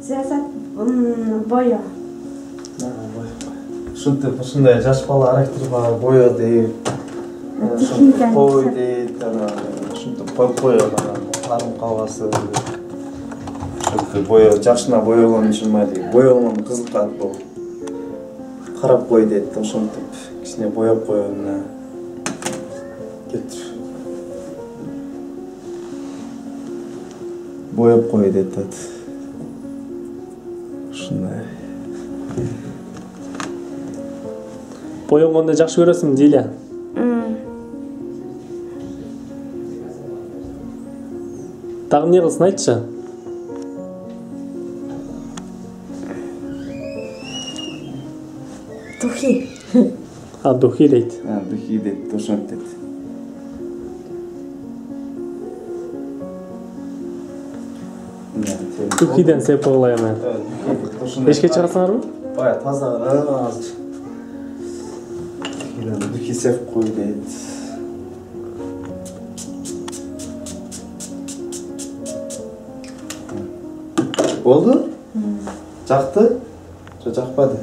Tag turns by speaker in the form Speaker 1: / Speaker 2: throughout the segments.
Speaker 1: Саясат боё.
Speaker 2: Ушинтип ушундай жаш бала характерге боё дейт. Бой дейт, ушинтип коюп карым кабасы. Ушинтип боё жакшына боёгон үчүн дейт. Боёгон кызыкат бул. Карап кой дейт, ошентип кичине боёп коюуна кетир. Боёп кой дейт. Ушундай.
Speaker 3: Боёгонду жакшы көрөсүң, Диля? Дагы эмне кылсын айтчы?
Speaker 1: Духи.
Speaker 3: Духи дейт.
Speaker 2: Духи дейт, ошентет.
Speaker 3: Духиден сеп кылайм мен. Эшке чыгасыңарбы?
Speaker 2: Бая таза азыр. Духи сеп кой дейт. Болду? Жакты? Же жакпады?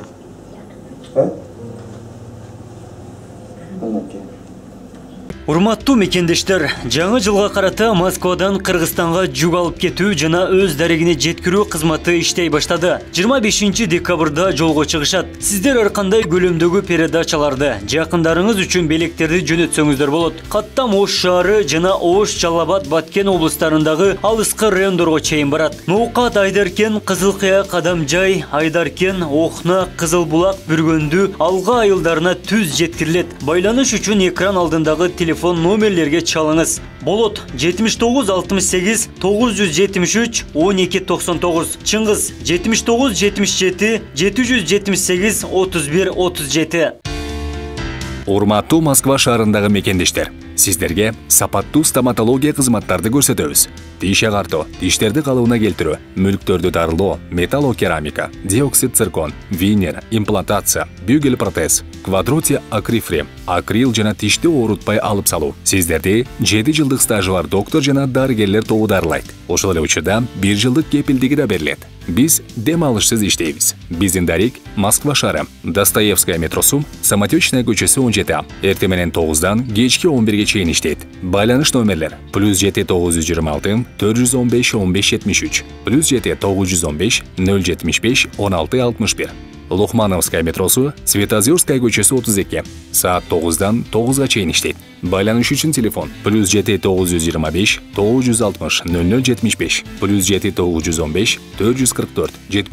Speaker 4: Урматтуу мекендештер, жаңы жылга карата Москвадан Кыргызстанга жүк алып кетүү жана өз дарегине жеткирүү кызматы иштей баштады. 25 декабрда жолго чыгышат. Сиздер ар кандай көлөмдөгү передачаларды, жакындарыңыз үчүн белектерди жөнөтсөңүздөр болот. Каттам Ош шаары жана Ош, Жалал-Абад, Баткен облустарындагы алыскы райондорго чейин барат. Ноокат, Айдаркен, Кызылкыя, Кадамжай, Айдаркен, Охна, Кызылбулак, Бүргөндү, Алга айылдарына түз жеткирилет. Байланыш үчүн экран алдындагы телефон номерлерге чалыңыз. Болот 79 68 973 12 99. Чыңгыз 79 77 778 31 37.
Speaker 5: Урматтуу Москва шаарындагы мекендештер, сиздерге сапаттуу стоматология кызматтарды көрсөтөбүз. Тиш агартуу, тиштерди калыбына келтирүү, мүлктөрдү дарылоо, металлокерамика, диоксид циркон, винер, имплантация, бюгел протез, квадротия акрифрем, акрил жана тишти оорутпай алып салуу. Сиздерди 7 жылдык стажы бар доктор жана дарыгерлер тобу дарылайт. Ошол эле учурда 1 жылдык кепилдиги да берилет. Биз дем алышсыз иштейбиз. Биздин дарик Москва шаары, Достоевская метросу, Самотечная көчөсү 17А. Эртең менен 9-дан кечки 11-ге чейин иштейт. Байланыш номерлер +7 926 415 15 73, +7 915 075 16 61. Лохмановская метросу, Светозерская көчөсү 32. Саат 9-дан 9-га чейин иштейт. Байланыш үчүн телефон +7 925 960 0075, +7 915 444 78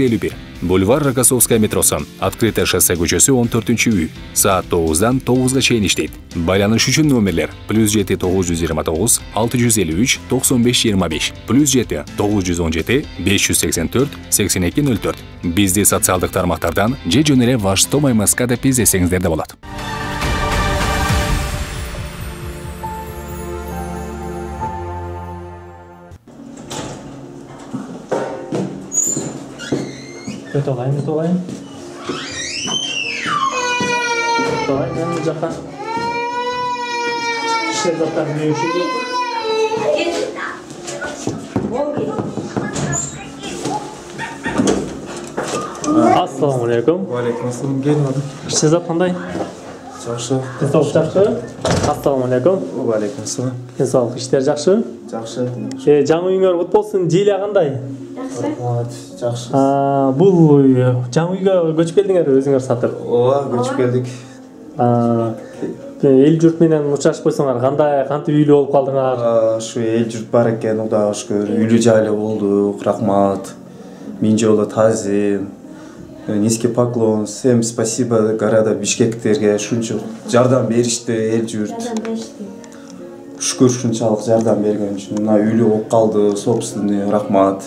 Speaker 5: 51. Бульвар Рокоссовская метросу, Открытое шоссе көчөсү 14-үй. Саат 9-дан 9-га чейин иштейт. Байланыш үчүн номерлер +7 929 653 95 25, +7 917 584 8204. Бизди социалдык тармактардан же жөн эле Ваштом МСКда издесеңиздер да болот.
Speaker 3: Өтөлайын. Мен жака. Шер заттар не үшін? Ассаламу алейкум.
Speaker 2: Алейкум ассалам. Келдим.
Speaker 3: Шер зат кандай?
Speaker 2: Жакшы.
Speaker 3: Денсаулык жакшы? Ассаламу алейкум.
Speaker 2: Алейкум ассалам.
Speaker 3: Денсаулык иштер жакшы?
Speaker 2: Жакшы.
Speaker 3: Жаңы үйүңөр кут болсун. Диля кандай?
Speaker 2: Жакшы.
Speaker 3: Бул жаңы үйгө көчүп келдиңерби өзүңөр сатып?
Speaker 2: Ооба, көчүп келдик.
Speaker 3: Эл журт менен учрашып койсоңар, кантип үйлүү болуп калдыңар?
Speaker 2: Ушу эл журт бар экен, Кудайга шүгүр. Үйлүү жайлуу болдук, рахмат. Миң жолу таазим. Низкий поклон. Всем спасибо города Бишкектерге ушунчалык жардам беришти эл журт. Шүгүр ушунчалык жардам берген үчүн. Мына үйлүү болуп калды, собственный, рахмат.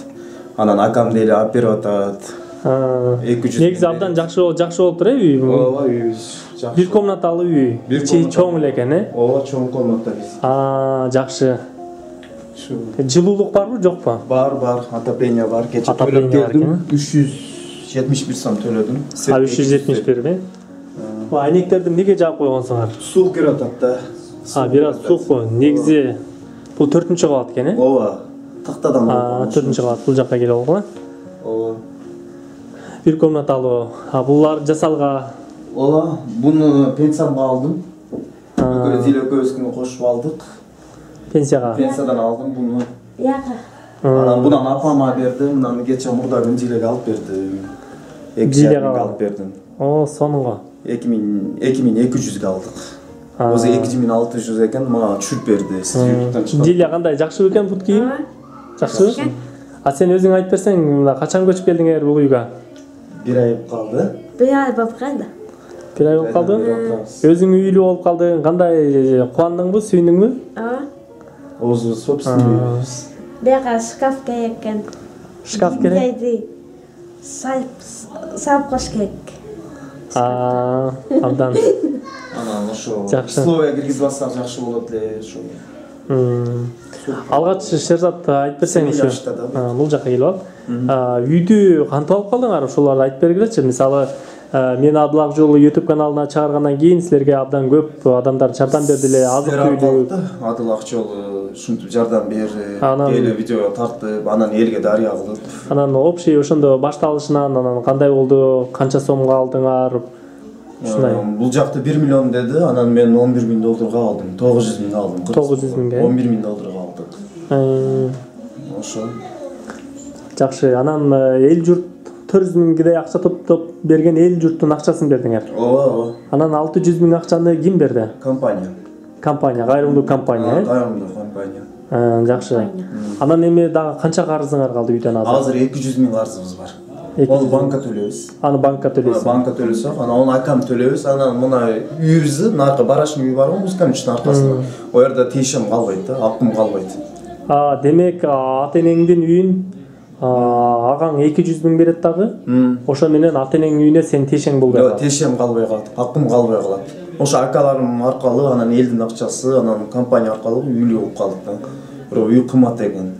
Speaker 2: Анан акам деле алып атат. 200.
Speaker 3: Негизи абдан жакшы болуптур үй.
Speaker 2: Ооба, үйүбүз жакшы.
Speaker 3: Бир комнаталы үй. Ичи чоң эле экен,
Speaker 2: Ооба, чоң комната биз.
Speaker 3: Жакшы. Жылуулук барбы, жокпу?
Speaker 2: Бар, отопление бар. Кече төлөп келдим. 371 сом төлөдүм.
Speaker 3: 371 Айнектерди эмнеге жаап койгонсуңар?
Speaker 2: Суу кирип атат да.
Speaker 3: Бир аз суукпу? Негизи бул 4-кабат экен,
Speaker 2: Ооба. Тактадан.
Speaker 3: 4-кабат бул жакка келип алгыла.
Speaker 2: Ооба.
Speaker 3: Бир комнаталуу. Булар жасалга.
Speaker 2: Ооба, буну пенсиямга алдым. Зиле экөөбүз кошуп алдык.
Speaker 3: Пенсияга.
Speaker 2: Пенсиядан алдым буну.
Speaker 1: Яка.
Speaker 2: Анан bundan апама бердим, мынаны кече мурдагы Зилеге алып бердим. 2 алып бердим.
Speaker 3: О, сонунго.
Speaker 2: 2200 алдык. Өзү 2600 экен, мага түшүрүп берди. Сиз YouTube'дан чыгып.
Speaker 3: Зиле кандай, жакшы экен бут кийим? Жакшы. А сен өзүң айтып берсең, мына качан көчүп келдиңер бул үйгө?
Speaker 2: 1 ай калды.
Speaker 1: 1 ай болуп калды.
Speaker 3: 1 ай болуп калды. Өзүң үйлүү болуп калдың, кандай кубандыңбы, сүйүндүңбү?
Speaker 1: Ооба.
Speaker 2: Өзү собственный.
Speaker 1: Бияка шкаф керек экен.
Speaker 3: Шкаф керек?
Speaker 1: Жайды салып кош керек.
Speaker 3: Абдан.
Speaker 2: Анан ошо
Speaker 3: Жакшы.
Speaker 2: условия киргизип алсак жакшы болот эле ошо.
Speaker 3: Алгач Шерзат айтып берсең
Speaker 2: жашта да.
Speaker 3: бул жака келип ал. Үйдү кантип алып калдыңар? Ошолорду айтып бергилечи. Мисалы, мен Абдулак жолу YouTube каналына чыгаргандан кийин силерге абдан көп адамдар жардам берди эле, азык-түлүк.
Speaker 2: Абдулак жолу ушинтип жардам берди.
Speaker 3: Анан
Speaker 2: эле видео тартып, анан элге дарыя кылып.
Speaker 3: Анан общий ошондо башталышынан анан кандай болду? Канча сомго алдыңар? Ушундай.
Speaker 2: Бул жакты 1 миллион деди, анан мен 11 000 долларга алдым. 900 000 алдым.
Speaker 3: 900 000ге.
Speaker 2: 11 000 долларга алдык. Ошо.
Speaker 3: Жакшы. Анан эл журт 400 000гедей акча топтоп берген эл журттун акчасын бердиңер.
Speaker 2: Ооба.
Speaker 3: Анан 600 000 акчаны ким берди?
Speaker 2: Компания.
Speaker 3: Компания, кайрымдуу компания,
Speaker 2: Кайрымдуу компания.
Speaker 3: Жакшы. Анан эми дагы канча карызыңар калды үйдөн азыр?
Speaker 2: Азыр 200 000 карызыбыз бар. Ол банкка төлөбүз.
Speaker 3: Аны банкка төлөйсүз.
Speaker 2: Банкка төлөсөк, анан оны акам төлөбүз. Анан мына үйүбүздү, наркы барашын үй барбы, музыканын аркасында. О жерде тиешем калбайт да, акым калбайт.
Speaker 3: Демек ата-энеңдин үйүн агаң 200 000 берет дагы. Ошо менен ата-энеңдин үйүнө сен тиешең болбой калат.
Speaker 2: Тиешем калбай калат, акым калбай калат. Ошо акаларым аркылуу, анан элдин акчасы, анан компания аркылуу үйлүү болуп калдык да. Бирок үй кымбат экен.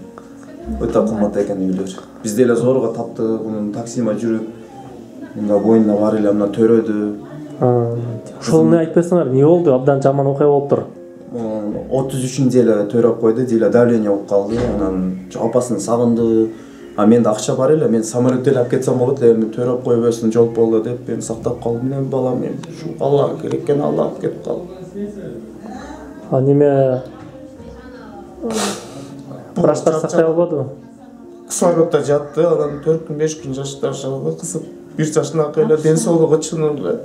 Speaker 2: Өтө кымбат экен үйлөр. Биз деле зорго таптык, мунун таксима жүрүп, мында боюнда бар эле мына төрөдү.
Speaker 3: Ошону айтып берсеңер, эмне болду? Абдан жаман окуя болуптур.
Speaker 2: 33-нчи эле төрөп койду, деле давление болуп калды, анан апасын сагынды. А менде акча бар эле, мен самолет деле алып кетсем болот эле, эми төрөп коюп берсин, жолуп болду деп, мен сактап калдым. Мен балам, мен ушу Аллага керек экен, Алла алып кетип калды.
Speaker 3: Неме врачтар сактай албадыбы?
Speaker 2: Кислороддо жатты, анан 4 күн 5 күн жашады, кызып 1 жашындагы эле ден соолугу чын эле.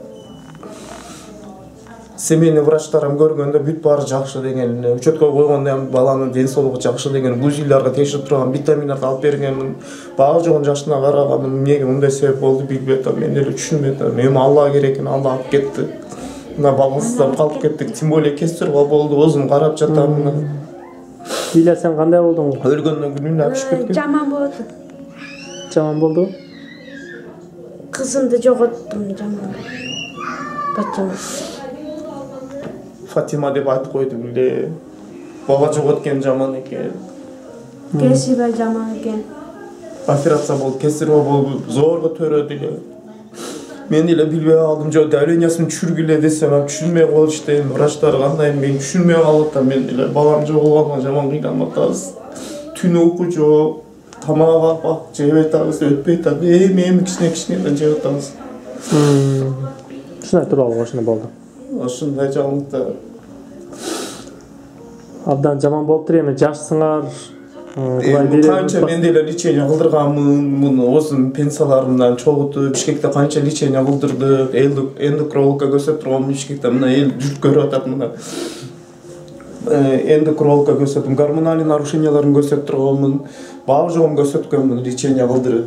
Speaker 2: Семейный врачтарым көргөндө бүт баары жакшы деген эле. Учеткө койгондо баланын ден соолугу жакшы деген, УЗИлерге текшерип турган, витаминдерди алып бергенмин. Баары жогун жашына караганмын, эмнеге мындай себеп болду билбей атам, мен эле түшүнбөй атам. Эми Алла керек экен, Алла алып кетти. Мына балансыздан калып кеттик, тем более кесарга болду, өзүм карап жатам мына.
Speaker 3: Биля сен кандай болдуң?
Speaker 2: Өлгөндөн күнүнө түшүп кеткен.
Speaker 1: Жаман болду.
Speaker 3: Жаман болду.
Speaker 1: Кызымды жоготтум, жаман. Бачам.
Speaker 2: Фатима деп айтып койду биле. Бала жоготкен жаман экен.
Speaker 1: Кесиба жаман экен.
Speaker 2: Операция болуп, кесарга болуп, зорго төрөдү эле. Мен эле билбей калдым, жо давлениясын түшүргүлө десем, түшүнбөй калып иштейм. Врачтар кандай, мен түшүнбөй калып атам, мен эле балам жоголгонго жаман кыйнап атабыз. Түн уйку жок, тамак жеп атабыз, өтпөй атат. Эми кичине жеп атабыз.
Speaker 3: Ушундай тууралуу ошондой болду.
Speaker 2: Ошондой жаңылыкта.
Speaker 3: Абдан жаман болуптур, эми жашсыңар.
Speaker 2: Канча мен деле лечение кылдырганмын, муну осун пенсияларымдан чогултуп, Бишкекте канча лечение кылдырдык, эндокрологко көзөп турган Бишкекте, мына эл жүрүп көрүп атат мына. Эндокрологко көзөптүм, гормоналдык нарушенияларын көзөп турганмын, баары жогун көзөткөнмүн, лечение кылдырып.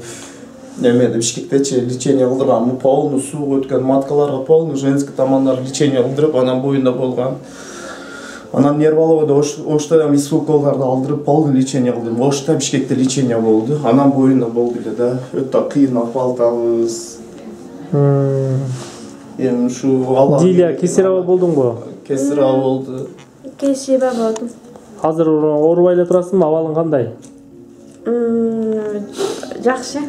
Speaker 2: Немеде Бишкектечи лечение кылдырганмын, полный суу өткөн маткаларга, полный женский тамандар лечение кылдырып, анан боюнда болгон. Анан нервологияда Ошта исфулколдарды алдырып, полный лечение кылдым. Ошта Бишкекте лечение болду, анан боюнда болду эле да. Өтө кыйын акыбалдабыз. Эми ушу Алла.
Speaker 3: Диля, кесарево болдуңбу?
Speaker 2: Кесарево болду.
Speaker 1: Кесиба болдум.
Speaker 3: Азыр оорубай эле турасыңбы? Абалың кандай?
Speaker 1: Жакшы.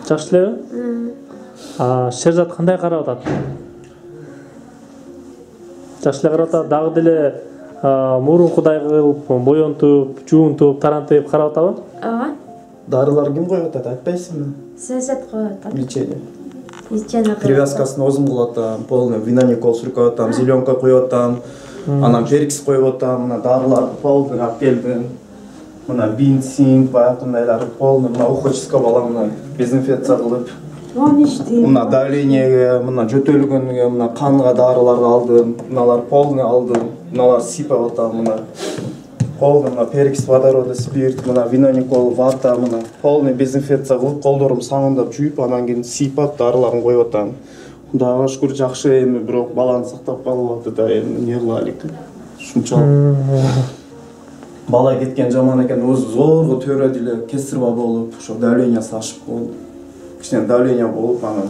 Speaker 3: Жакшы элеби? Шерзат кандай карап атат? Жакшы эле карап атат, дагы деле мурункудай кылып, боёнтуп, жуунтуп, тарантып карап атабы?
Speaker 1: Ооба.
Speaker 2: Дарылар ким коюп атат, айтпайсыңбы?
Speaker 1: Сәсәт коёт.
Speaker 2: Лечение.
Speaker 1: Лечение.
Speaker 2: Привязкасын өзүм кылып атам, полный виноникол сүркөп атам, зеленка коюп атам, анан перекс коюп атам, мына дарыларды полный алып келдим. Мына бензин, баягындайлары полный, мына ухочистка балам, мына дезинфекция кылып.
Speaker 1: Он иштейм.
Speaker 2: Мына давлениеге, мына жөтөлгөнгө, мына канга дарыларды алдым, мыналар полный алдым, мыналар сипап атам, мына полный, мына перекс водорода, спирт, мына виноникол, вата, мына полный дезинфекция кылып, колдорум саңындап жуюп, анан кийин сипап дарыларын коюп атам. Кудайга шүкүр жакшы, эми бирок баланы сактап калып атты да, эми эмне кылайлык. Ушунчалык. Бала кеткен жаман экен, өзү зорго төрөдү эле кесирба болуп, ошо давлениясы ашып болуп, кичине давление болуп, анан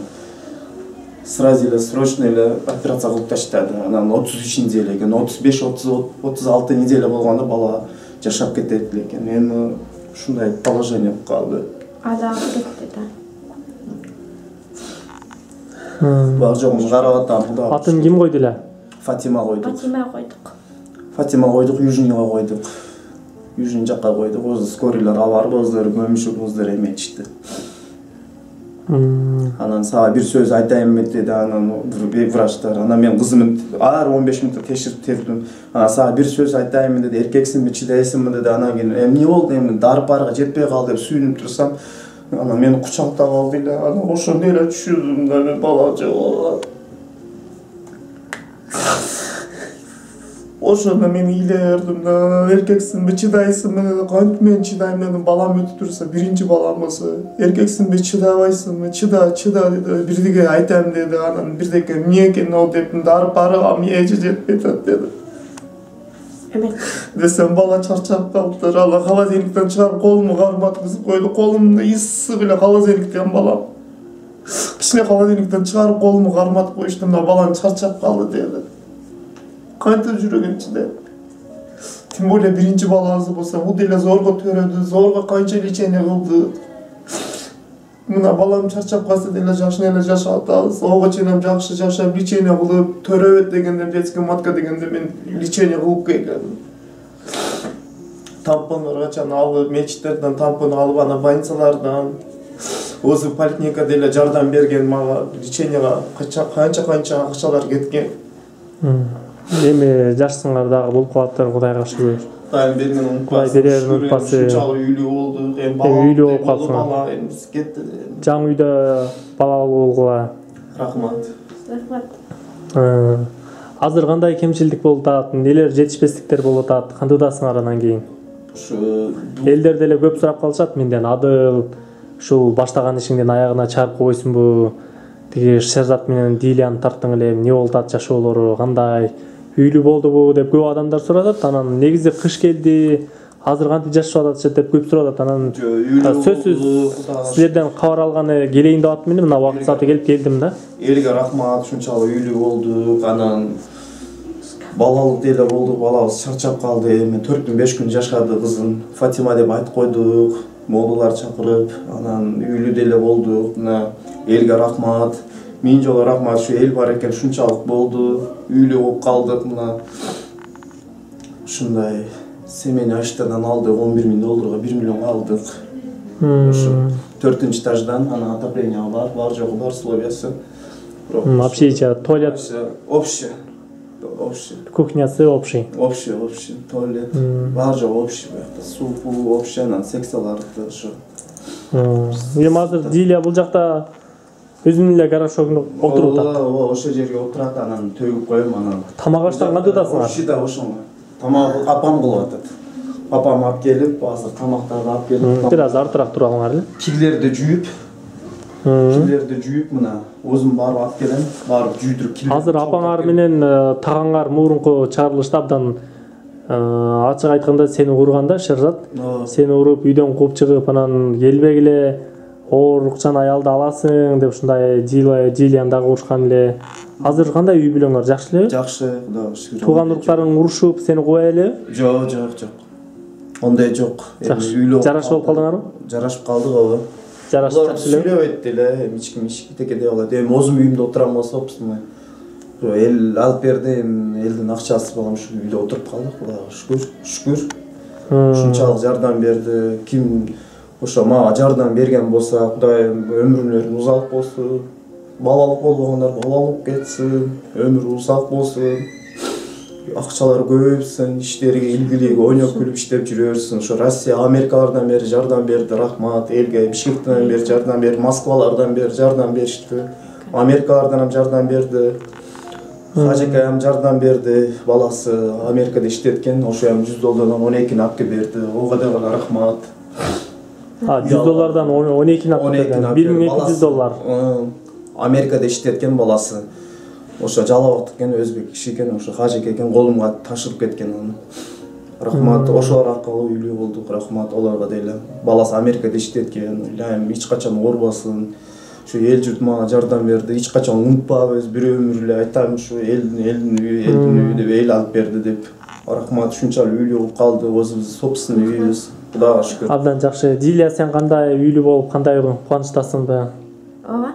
Speaker 2: сразу эле срочно эле операция кылып таштады. Анан 33 неделя экен, 35-36 неделя болгондо бала жашап кетет экен. Эми ушундай положение болуп калды.
Speaker 1: Адагы кетти да.
Speaker 2: Бар жогун карап атам.
Speaker 3: Атын ким койду эле?
Speaker 2: Фатима койдук.
Speaker 1: Фатима койдук.
Speaker 2: Южныйга койдук. Южный жакка койдук. Өзү скорийлер алар, өздөрү көмүшүп, өздөрү эметишти. Анан сага бир сөз айтайын деди, анан врачтар. Анан мен кызымын ар 15 мүнөттө текширип тердим. Анан сага бир сөз айтайын деди, эркексиңби, чыдайсыңбы деди. Анан кийин эмне болду, эми дарып-барга жетпей калды деп сүйүнүп турсам, анан мени кучактап алды эле. Анан ошондо эле түшүндүм да, мен бала жок. Ошондо мен ыйлердим да, эркексиңби, чыдайсыңбы, кантип мен чыдайм дедим, балам өтүп турса, биринчи балам болсо, эркексиңби, чыдабайсыңбы, чыда деди, бирдеке айтам деди, анан бирдеке эмне экен ал деп, дарып барга мээжи жетпей атат деди. Десем бала чарчап калыптыр, ала холодильниктен чыгарып колумду карматкызып койду, колумда ыссы беле холодильниктен балам. Кичине холодильниктен чыгарып колумду карматып коюштум да, балам чарчап калды деди. Кантип жүрөгүн чыдайт. Тем более биринчи баласы болсо, бул деле зорго төрөдү, зорго канча лечение кылды. Мына балам чарчап калса деле жакшы эле жашап атабыз. Ого чейин жакшы жашап, лечение кылып, төрөбөт дегенде, детский матка дегенде мен лечение кылып келгем. Тампонлорго чан алып, мечиттерден тампон алып, ана больницалардан, өзү поликлиника деле жардам берген мага, лечениега канча акчалар кеткен.
Speaker 3: Эми жашсыңар дагы болуп калаптыр, Кудайга шүгүр.
Speaker 2: Кудайым берген
Speaker 3: Кудай берерин унутпасы.
Speaker 2: Ушунчалык үйлүү болдук,
Speaker 3: Үйлүү болуп калсың.
Speaker 2: Бала эми кетти.
Speaker 3: Жаңы үйдө балалуу болгула.
Speaker 2: Рахмат.
Speaker 3: Азыр кандай кемчилдик болуп атат, нелер жетишпестиктер болуп атат, кантуудасыңар анан кийин?
Speaker 2: Ушу
Speaker 3: Элдер деле көп сурап калышат менден, Адыл ушул баштаган ишиңден аягына чыгарып койсунбу? Тиги Шерзат менен Дилияны тарттың эле, эмне болуп атат жашоолору, кандай? Үйлүү болдубу деп көп адамдар сурап атат. Анан негизи кыш келди, азыр кантип жашап атат деп көп сурап атат. Анан сөзсүз силерден кабар алганы келейин деп атам, мына убакыт сааты келдим да.
Speaker 2: Элге рахмат, ушунчалык үйлүү болдук. Анан балалык деле болдук, балабыз чарчап калды. Эми 4-5 күн жашады кызым. Фатима деп айтып койдук, молдулар чакырып, анан үйлүү деле болдук. Мына элге рахмат. Миң жолу рахмат, ушу эл бар экен, ушунчалык болду. Үйлүү болуп калдык. Мына ушундай семейный аштардан алдык, 11 000 долларга 1 миллионго алдык. Ошо 4-нчы этаждан, анан отопление бар жогу бар, условиясы.
Speaker 3: Общежитие, туалет,
Speaker 2: Общий.
Speaker 3: кухнясы общий.
Speaker 2: Общий, туалет. Бар жогу общий. Суу общий, анан секцияларды ошо.
Speaker 3: Эми азыр Дилия бул жакта өзүнүн эле гаражына отуруп атат.
Speaker 2: Ошо жерге отурат, анан төгүп коем, анан.
Speaker 3: Тамак аштан кантуудасыңар?
Speaker 2: Ошида ошоңо. Тамак апам кылып атат. Папам алып келип, азыр тамактарды алып келип.
Speaker 3: Бир аз артыраак тура алыңар эле.
Speaker 2: Кирлерди жууп, мына өзүм барып алып келем, барып жүйдүрүп.
Speaker 3: Азыр апаңар менен тагаңар мурунку чыгарылышта абдан ачык айтканда сени урганда, Шерзат. Сени уруп, үйдөн кууп чыгып, анан келбегиле оорукчан аялды аласың деп ушундай Дилияны дагы урушкан эле. Азыр кандай үй бүлөңөр, жакшы элеби?
Speaker 2: Жакшы, Кудайга шүгүр.
Speaker 3: Тууган уруктарың урушуп, сени кубай элеби?
Speaker 2: Жок. Ондай жок.
Speaker 3: Жарашып болуп калдыңарбы?
Speaker 2: Жарашып калдык, ооба.
Speaker 3: Жарашып жакшы элеби?
Speaker 2: Сүйлөбөйт деле, мички дей алат. Эми өзүм үйүмдө отурам болсо, эл алып берди, элдин акчасы болгон ушу үйдө отуруп калдык, Кудайга шүгүр. Ушунчалык жардам берди. Ким ошо мага жардам берген болсо, Кудайым өмүрлөрүн узак болсун, балалык болбогондор балалык кетсин, өмүрү узак болсун, акчалары көбөйсүн, иштерге илгилиги ойноп күлүп иштеп жүрө берсин. Ошо Россия, Америкалардан бери жардам берди, рахмат. Элге Бишкектен бери жардам берди, Москвалардан бери жардам беришти. Америкалардан ham жардам берди. Хажеке ham жардам берди. Баласы Америкада иштеткен, ошо ham $100 12 алып берди. Ого да рахмат.
Speaker 3: $100 12 алып берген. $1200.
Speaker 2: Америкада иштеткен баласы. Ошо жалабак экен, өзбек киши экен, ошо Хажеке экен, колумга ташырып кеткен аны. Рахмат, ошолор аркылуу үйлүү болдук, рахмат оларга деле. Баласы Америкада иштеткен, Илайым эч качан оорубасын. Şu el jurt mага жардам берди, эч качан унутпабыз, бир өмүр эле айтам, ушу элдин үйү деп эл алып берди деп. Рахмат, ушунчалык үйлүү болуп калды, өзүбүз собственный үйүбүз. Кудайга шүкүр.
Speaker 3: Абдан жакшы. Дилия, сен кандай үйлүү болуп, кандай кубанычтасыңбы?
Speaker 1: Ооба.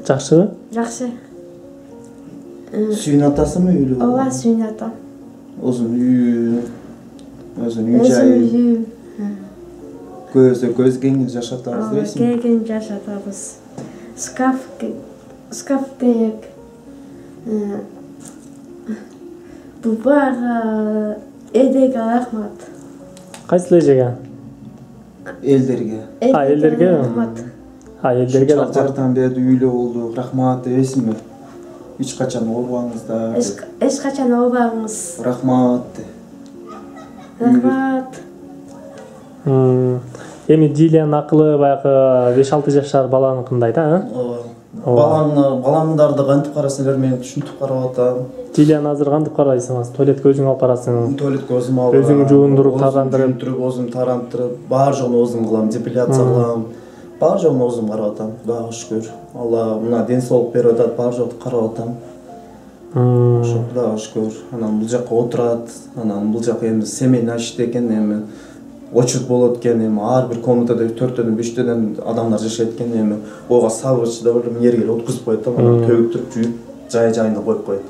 Speaker 3: Жакшыбы?
Speaker 1: Жакшы.
Speaker 2: Сүйүн атасымы үйлүү?
Speaker 1: Ооба, сүйүн атам.
Speaker 2: Өзүнүн үйү, өзүнүн үй жайы. Көз кеңип жашатабыз дейсиңби?
Speaker 1: Кеңип жашатабыз. Шкаф керек. Бубага элдерге рахмат.
Speaker 3: Кайсы эжеге?
Speaker 2: Элдерге.
Speaker 3: Элдерге?
Speaker 1: Рахмат.
Speaker 3: Элдерге рахмат.
Speaker 2: Жардам берди, үйлүү болдук, рахмат дебесиңби? Эч качан оорубаңыздар.
Speaker 1: Эч качан оорубаңыз.
Speaker 2: Рахмат.
Speaker 1: Рахмат.
Speaker 3: Эми Дилиянын акылы баягы 5-6 жашар баланыкындай да,
Speaker 2: Балаңдарды кантип карасыңар, мен түшүнүп карап атам.
Speaker 3: Дилияны азыр кантип карайсыңыз? Туалетке өзүң алып барасың.
Speaker 2: Туалетке өзүм алып.
Speaker 3: Өзүң жуундуруп, тарандырып,
Speaker 2: өзүм тарантырып, баар жогун өзүм кылам, депиляция кылам. Баар жогун өзүм карап атам, Кудайга шүкүр. Алла мына ден соолук берип атат, баар жогун карап атам. Ошо Кудайга шүкүр. Анан бул жакка отурат, анан бул жак эми семейный иште экен, эми очередь болот экен, эми ар бир комнатада 4-төн 5-төн адамдар жашайт экен, эми ого сабырчы да эле мына жерге отургузуп коет, анан төгүктүрүп жууп, жайына коюп коет.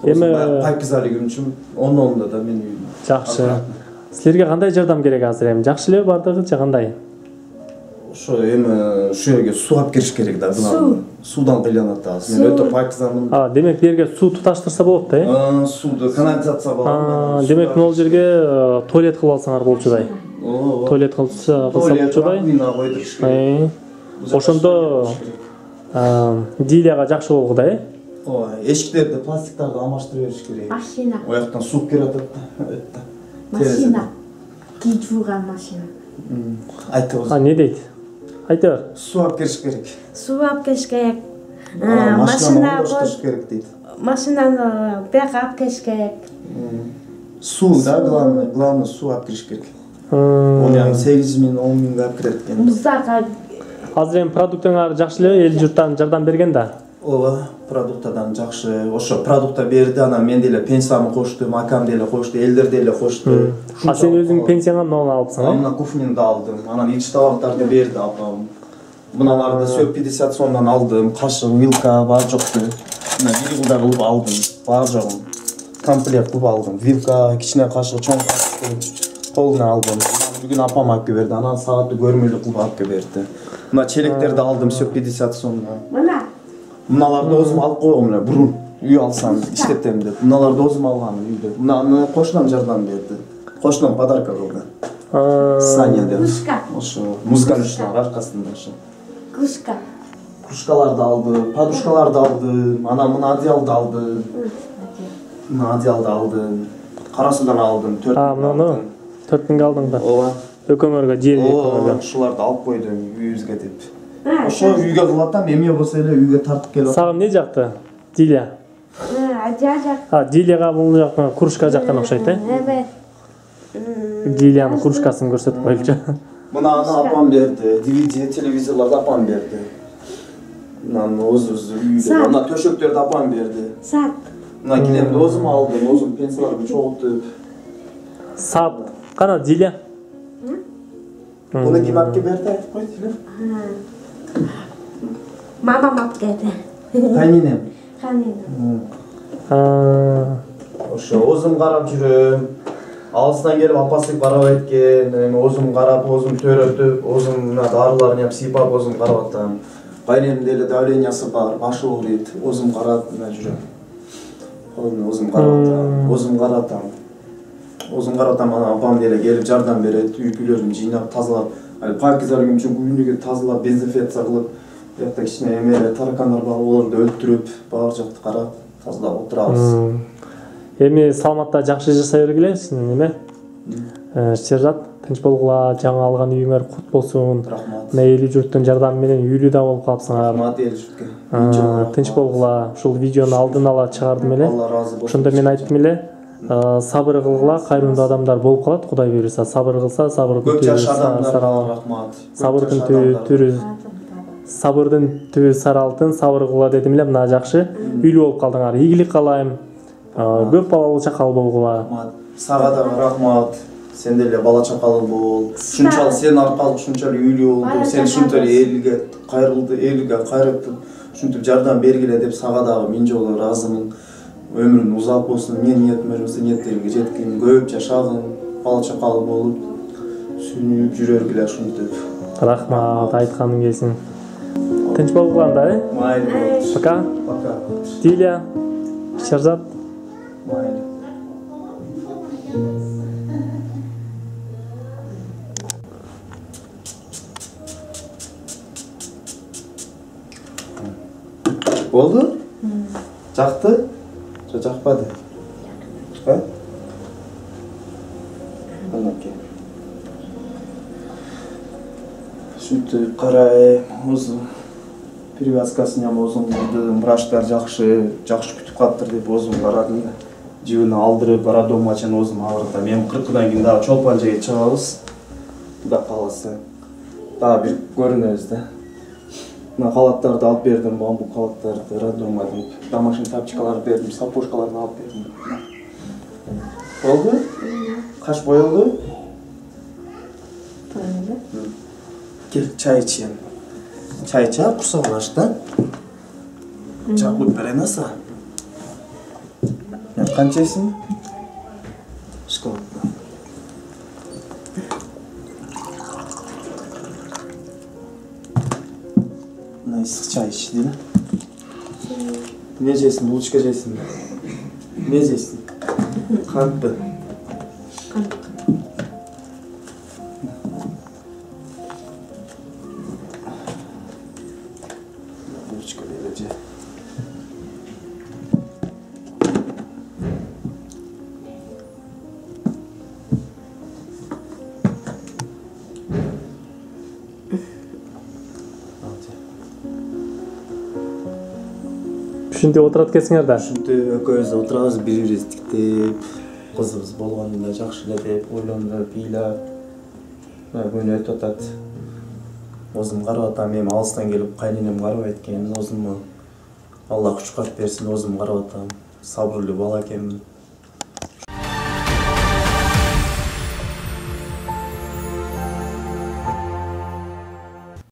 Speaker 2: Эми пайкизалык үчүн онда да мен үйүм.
Speaker 3: Жакшы. Силерге кандай жардам керек азыр эми? Жакшы эле бардыгы же кандай?
Speaker 2: Ошо эми ушул жерге суу алып кириш керек да, суудан кыйланат азыр. Мен өтө пайкизамын.
Speaker 3: Демек бу жерге суу туташтырса болот да,
Speaker 2: Сууду канализация кылам.
Speaker 3: Демек могул жерге туалет кылып алсаңар болчудай. Туалет кылса болчудай. Ошондо Дилияга жакшы болгу да,
Speaker 2: Ооба, эшиктерди, пластиктарды алмаштырып бериш керек.
Speaker 1: Машина.
Speaker 2: Ояктан сууп келип атат да.
Speaker 1: Машина. Ки жууган машина.
Speaker 2: Айтыңыз.
Speaker 3: Не дейт? Айта бер.
Speaker 2: Суу алып кириш керек.
Speaker 1: Суу алып келиш керек.
Speaker 2: Машинаны оңдоштуруш керек дейт.
Speaker 1: Машинаны бияка алып келиш керек.
Speaker 2: Суу да, главный суу алып кириш керек. Оны 8 миң, 10 миңге алып кирет экен.
Speaker 1: Муздак.
Speaker 3: Азыр эми продуктыңар жакшы эле, эл журттан жардам берген да.
Speaker 2: Ооба, продуктадан жакшы. Ошо продукта берди, анан мен деле пенсиямды коштум, акам деле кошту, элдер деле кошту.
Speaker 3: Сен өзүң пенсияңа эмне алыпсың?
Speaker 2: Мына кухнямды алдым, анан ич табактарды берди апам. Мыналарды сөп 50 сомдон алдым, кашык, вилка бар жокту. Мына вилка кылып алдым, бар жогун. Комплект кылып алдым. Вилка, кичине кашык, чоң кашык колуна алдым. Бүгүн апам алып берди, анан саатты көрмөлүк кылып алып берди. Мына челектерди алдым, сөп 50 сомдон. Мыналарды өзүм алып койгом эле, бурун үй алсам иштетем деп. Мыналарды өзүм алгам үйдө. Мына кошунам жардам берди. Кошунам подарка кылды. Саня деп. Ошо музыканын аркасында ошо. Кружкаларды алды, подушкаларды алды, анан мына одеялды алды. Мына одеялды алдым. Кара судан алдым, 4
Speaker 3: мына 4 миңге алдың да.
Speaker 2: Ооба.
Speaker 3: Экөөңөргө жер
Speaker 2: ушуларды алып койдум үйүбүзгө деп. Ошо үйгө кылатам, эмне болсо эле үйгө тартып келип.
Speaker 3: Сага эмне жакты? Дилия. Дилияга бул жактан кружка жаккан окшойт,
Speaker 1: Эме.
Speaker 3: Дилиянын кружкасын көрсөтүп коелучу.
Speaker 2: Мына аны апам берди, DVD, телевизорларды апам берди. Мына өзүбүз үйдө, мына төшөктөрдү апам берди.
Speaker 1: Саат.
Speaker 2: Мына килемди өзүм алдым, өзүм пенсияларды чогултуп.
Speaker 3: Саат кана Дилия?
Speaker 2: Муну ким алып берди, айтып койчу.
Speaker 1: Мамам алып келди.
Speaker 2: Канинем.
Speaker 1: Канинем.
Speaker 2: Ошо өзүм карап жүрөм. алыстан келип апасы карабайт экен, эми озум карап, озум төрөтүп, озум мына дарыларын сыйпап, озум карап атам. Кайненем деле давлениясы бар, башы ооруйт, озум карап мына жүрөм. Озум карап атам, озум карап атам. Озум карап атам, анан апам деле келип жардам берет, үй-бүлөлөрүн жыйнап, тазалап, паркиздар үчүн күнүгө тазалап, дезинфекция кылып, бuyakta кичине эме таракандар бар, олорду өлтүрүп, баары жакты карап, тазалап отурабыз.
Speaker 3: Эми саламатта жакшы жашай бергиле, сиздин эме. Сержат, тынч болгула, жаңы алган үйүңөр кут болсун.
Speaker 2: Рахмат.
Speaker 3: Эли журттун жардамы менен үйлүү да болуп калыпсыңар.
Speaker 2: Рахмат эли журтка.
Speaker 3: Тынч болгула, ушул видеону алдын ала чыгардым эле.
Speaker 2: Алла разы болсун.
Speaker 3: Ошондо мен айттым эле, сабыр кылгыла, кайрымдуу адамдар болуп калат, Кудай буйруса. Сабыр кылса, сабырдын
Speaker 2: Көп жаш адамдарга рахмат.
Speaker 3: Сабырдын түбү сары алтын, сабыр кылгыла дедим эле, мына жакшы. Үйлүү болуп калдыңар. Ийгилик каалайм. Көп балалуу чакал болгула.
Speaker 2: Рахмат. Сага дагы рахмат. Сен деле бала чакалуу бол. Ушунчалык сен аркалуу ушунчалык үйлүү болду. Сен ушунчалык элге кайрылды, элге кайрылып, ушинтип жардам бергиле деп сага дагы миң жолу ыраазымын. Өмүрүң узак болсун. Мен ниеттериңизди ниеттериңге жеткин, көп жашагын, бала чакалуу болуп, сүйүнүп жүрөргүлө ушинтип.
Speaker 3: Рахмат, айтканың келсин. Тынч болгула анда,
Speaker 2: Майли.
Speaker 3: Пока.
Speaker 2: Пока.
Speaker 3: Диля, Сержат.
Speaker 2: Майли. Болду? Жакты? Же жакпады? Анакей. Ушинтип карайм, озум перевязкасын озум кылдым, врачтар жакшы күтүп калыптыр деп озум карадым да. Жибини алдырып, роддомго чейин озум агырта. Мен 40-дан кийин дагы чолпон жайга чыгабыз. Кудай кааласа. Дагы бир көрүнөбүз да. Мына халаттарды алып бердим, бамбук халаттарды роддомго деп. Домашний тапочкаларды бердим, сапожкаларды алып бердим. Болду? Каш боелду? Кел, чай ичем. Чай чап, курсагың аш да? Чай куюп берейин аса. Канча жейсиң? Шоколадты. Мына ысык чай ич дейли. Не жейсиң? Булочка жейсиңби? Не жейсиң? Кантпы?
Speaker 1: Кант.
Speaker 2: Булочка деле же.
Speaker 3: Ушинтип отурат экенсиңер да.
Speaker 2: Ушинтип экөөбүз отурабыз, бири-бирибизди тиктеп, кызыбыз болгонунда жакшы эле деп ойлонуп, ыйлап. Күн өтүп атат. Озум карап атам, эми алыстан келип кайненем карабайт экен, озуму Алла күч кубат берсин, озум карап атам. Сабырлуу бала экенмин.